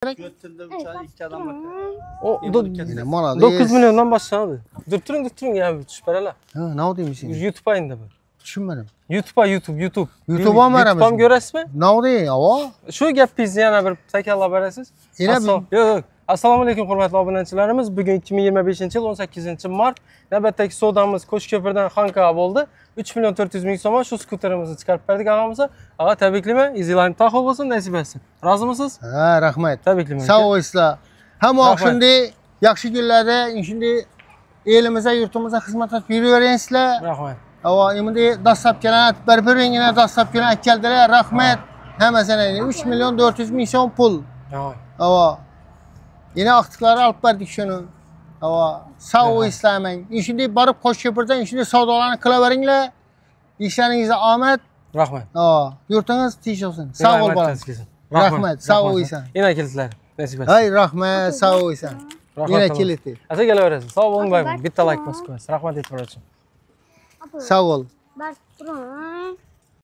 Götürdüm çay iki adam bak. O Yine mana 9 milyondan başlandı. Durturun ya düşberela. Ha, ne oldu misin? YouTube'a indi bu. Tushunmadim. YouTube'a. YouTube'a mı aramız? YouTube'am görasizmi? Ne oldu ya? Shu gapingizni yana bir takrorlab berasiz? Yo'q. Assalomu alaykum hurmatli obunachilarimiz. Bugun 2025-yil 18-mart navbatdagi savdomiz Qo'shko'pirdan Xonqa bo'ldi. 3 million 400 ming so'm shu skuterimizni chiqarib berdik og'amizga. Ag'a tabriklayman. Izinglarni taxol bo'lsin, nasib etsin. Rozimisiz? Ha, rahmat. Tabriklayman. Sağ olasizlar. Hamma shunday yaxshi kunlarda shunday elimizga, yurtimizga xizmat qilib yuraverasizlar. Rahmat. Ava, endi dastlabkilar bir-biringina dastlabkilar aytgandilar. Rahmat. Hammasini 3 million 400 ming so'm pul. Ava. Yine aktıkları alıp verdik şunu. Ava, sağ olasizlar men. Shunday borib Qo'shko'pirdan shunday savdolarni qilaveringlar. İşlerinizde Ahmet. Rahmat. Ava, yurtingiz tinch olsin. Sağ ol bolam. Rahmat, sağ olasizlar. Yine kelinglar. Nasib etsin. Hay, rahmat, sağ olasizlar. Yine keldi. Asa kelaverasiz. Sog' bo'ling, boy bo'ling. Bitta like bosib qo'yasiz. Rahmat aytib o'rachim. Sağ ol. Bas, turun.